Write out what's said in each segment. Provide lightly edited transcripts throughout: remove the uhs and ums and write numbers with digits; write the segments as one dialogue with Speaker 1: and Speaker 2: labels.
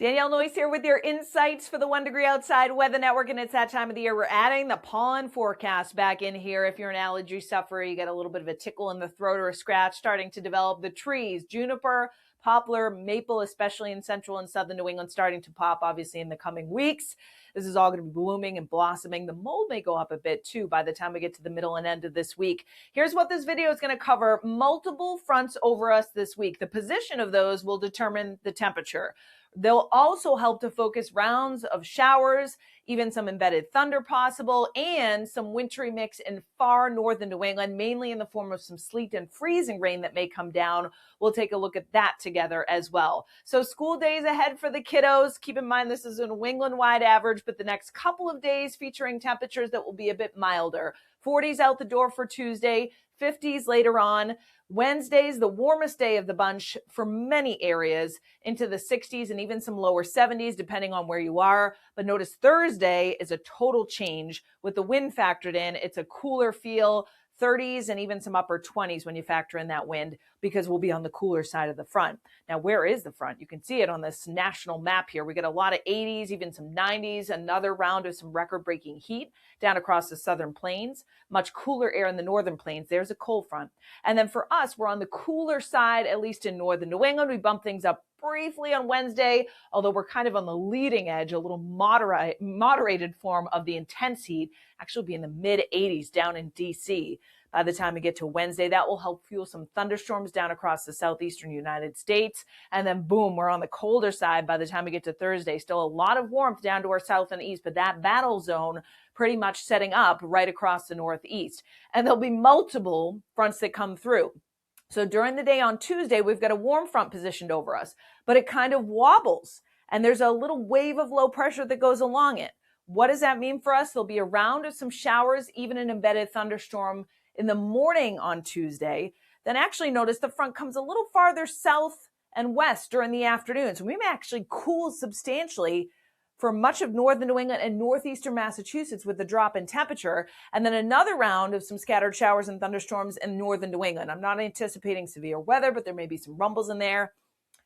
Speaker 1: Danielle Noyce here with your insights for the 1 Degree Outside Weather Network, and it's that time of the year. We're adding the pollen forecast back in here. If you're an allergy sufferer, you get a little bit of a tickle in the throat or a scratch starting to develop. The trees, juniper, poplar, maple, especially in central and southern New England, starting to pop, obviously, in the coming weeks. This is all going to be blooming and blossoming. The mold may go up a bit, too, by the time we get to the middle and end of this week. Here's what this video is going to cover. Multiple fronts over us this week. The position of those will determine the temperature. They'll also help to focus rounds of showers, even some embedded thunder possible, and some wintry mix in far northern New England, mainly in the form of some sleet and freezing rain that may come down. We'll take a look at that together as well. So school days ahead for the kiddos. Keep in mind this is a New England-wide average, but the next couple of days featuring temperatures that will be a bit milder. 40s out the door for Tuesday, 50s later on. Wednesday's the warmest day of the bunch for many areas, into the 60s and even some lower 70s, depending on where you are. But notice Thursday is a total change with the wind factored in. It's a cooler feel, 30s and even some upper 20s when you factor in that wind, because we'll be on the cooler side of the front. Now, where is the front? You can see it on this national map here. We get a lot of 80s, even some 90s, another round of some record-breaking heat down across the southern plains, much cooler air in the northern plains. There's a cold front. And then for us, we're on the cooler side, at least in northern New England. We bump things up briefly on Wednesday, although we're kind of on the leading edge, a little moderated form of the intense heat, actually be in the mid 80s down in DC. By the time we get to Wednesday, that will help fuel some thunderstorms down across the southeastern United States. And then boom, we're on the colder side by the time we get to Thursday. Still a lot of warmth down to our south and east, but that battle zone pretty much setting up right across the northeast. And there'll be multiple fronts that come through. So during the day on Tuesday, we've got a warm front positioned over us, but it kind of wobbles. And there's a little wave of low pressure that goes along it. What does that mean for us? There'll be a round of some showers, even an embedded thunderstorm in the morning on Tuesday. Then actually notice the front comes a little farther south and west during the afternoon. So we may actually cool substantially for much of northern New England and northeastern Massachusetts with the drop in temperature, and then another round of some scattered showers and thunderstorms in northern New England. I'm not anticipating severe weather, but there may be some rumbles in there.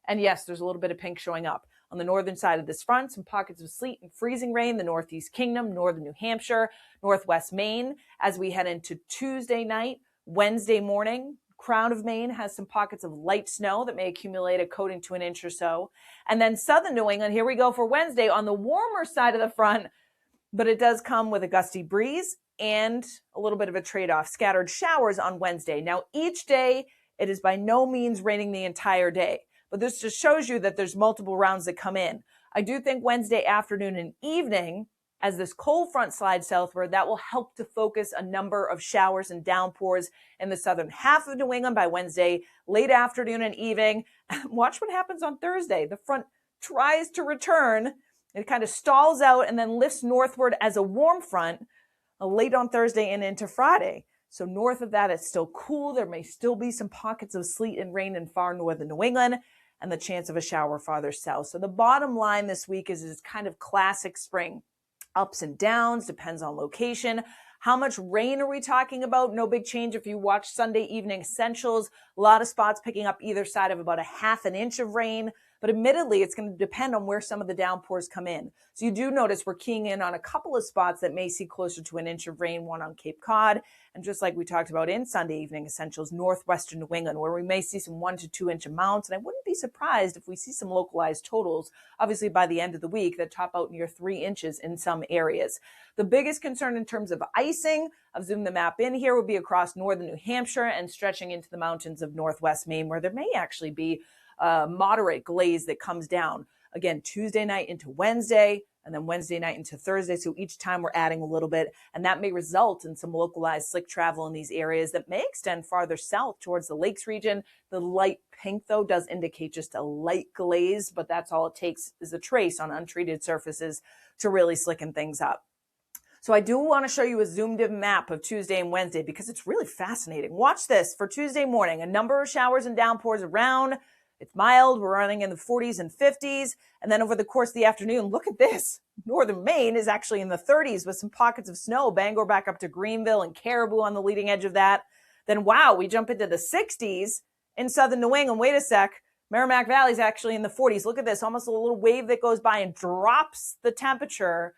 Speaker 1: And yes, there's a little bit of pink showing up. On the northern side of this front, some pockets of sleet and freezing rain, the Northeast Kingdom, northern New Hampshire, northwest Maine. As we head into Tuesday night, Wednesday morning, Crown of Maine has some pockets of light snow that may accumulate a coating to an inch or so. And then southern New England, here we go for Wednesday on the warmer side of the front, but it does come with a gusty breeze and a little bit of a trade-off, scattered showers on Wednesday. Now, each day, it is by no means raining the entire day, but this just shows you that there's multiple rounds that come in. I do think Wednesday afternoon and evening, as this cold front slides southward, that will help to focus a number of showers and downpours in the southern half of New England by Wednesday, late afternoon and evening. Watch what happens on Thursday. The front tries to return. It kind of stalls out and then lifts northward as a warm front late on Thursday and into Friday. So north of that, it's still cool. There may still be some pockets of sleet and rain in far northern New England and the chance of a shower farther south. So the bottom line this week is it's kind of classic spring. Ups and downs, depends on location. How much rain are we talking about? No big change if you watch Sunday Evening Essentials. A lot of spots picking up either side of about a half an inch of rain. But admittedly, it's going to depend on where some of the downpours come in. So you do notice we're keying in on a couple of spots that may see closer to an inch of rain, one on Cape Cod. And just like we talked about in Sunday Evening Essentials, northwestern New England, where we may see some 1 to 2 inch amounts. And I wouldn't be surprised if we see some localized totals, obviously by the end of the week, that top out near 3 inches in some areas. The biggest concern in terms of icing, I've zoomed the map in here, would be across northern New Hampshire and stretching into the mountains of northwest Maine, where there may actually be moderate glaze that comes down. Again, Tuesday night into Wednesday, and then Wednesday night into Thursday. So each time we're adding a little bit, and that may result in some localized slick travel in these areas that may extend farther south towards the lakes region. The light pink, though, does indicate just a light glaze, but that's all it takes is a trace on untreated surfaces to really slicken things up. So I do want to show you a zoomed in map of Tuesday and Wednesday because it's really fascinating. Watch this for Tuesday morning, a number of showers and downpours around. It's mild. We're running in the 40s and 50s. And then over the course of the afternoon, look at this. Northern Maine is actually in the 30s with some pockets of snow. Bangor back up to Greenville and Caribou on the leading edge of that. Then, wow, we jump into the 60s in southern New England. Wait a sec. Merrimack Valley is actually in the 40s. Look at this, almost a little wave that goes by and drops the temperature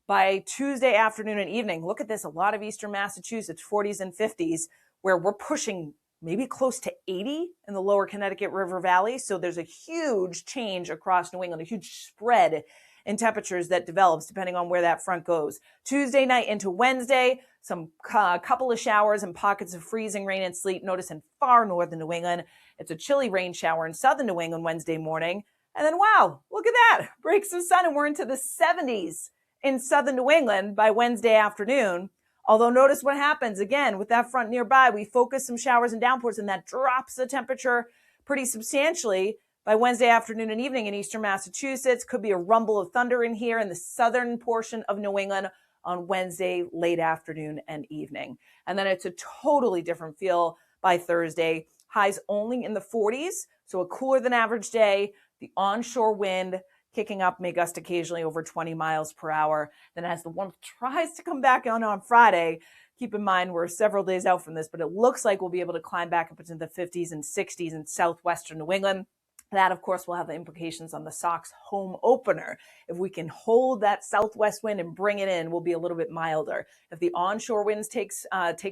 Speaker 1: by Tuesday afternoon and evening. Look at this, a lot of eastern Massachusetts, 40s and 50s, where we're pushing maybe close to 80 in the lower Connecticut River Valley. So there's a huge change across New England, a huge spread in temperatures that develops depending on where that front goes. Tuesday night into Wednesday, some couple of showers and pockets of freezing rain and sleet. Notice in far northern New England. It's a chilly rain shower in southern New England Wednesday morning. And then, wow, look at that. Breaks of sun and we're into the 70s in southern New England by Wednesday afternoon. Although notice what happens again with that front nearby. We focus some showers and downpours and that drops the temperature pretty substantially by Wednesday afternoon and evening in eastern Massachusetts. Could be a rumble of thunder in here in the southern portion of New England on Wednesday late afternoon and evening. And then it's a totally different feel by Thursday. Highs only in the 40s, so a cooler than average day. The onshore wind kicking up may gust occasionally over 20 miles per hour. Then as the warmth tries to come back on Friday, keep in mind we're several days out from this, but it looks like we'll be able to climb back up into the 50s and 60s in southwestern New England. That, of course, will have the implications on the Sox home opener. If we can hold that southwest wind and bring it in, we'll be a little bit milder. If the onshore winds takes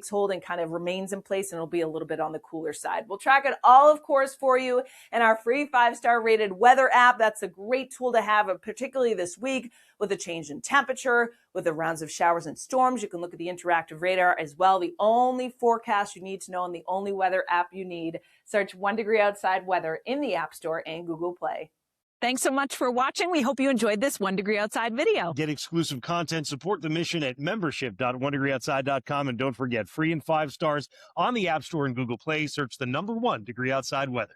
Speaker 1: hold and kind of remains in place, and it'll be a little bit on the cooler side. We'll track it all, of course, for you in our free 5-star rated weather app. That's a great tool to have, particularly this week with a change in temperature, with the rounds of showers and storms. You can look at the interactive radar as well. The only forecast you need to know and the only weather app you need. Search 1 Degree Outside Weather in the App Store and Google Play. Thanks so much for watching. We hope you enjoyed this 1 Degree Outside video.
Speaker 2: Get exclusive content, support the mission at membership.onedegreeoutside.com. And don't forget, free and 5 stars on the App Store and Google Play. Search the number 1 Degree Outside Weather.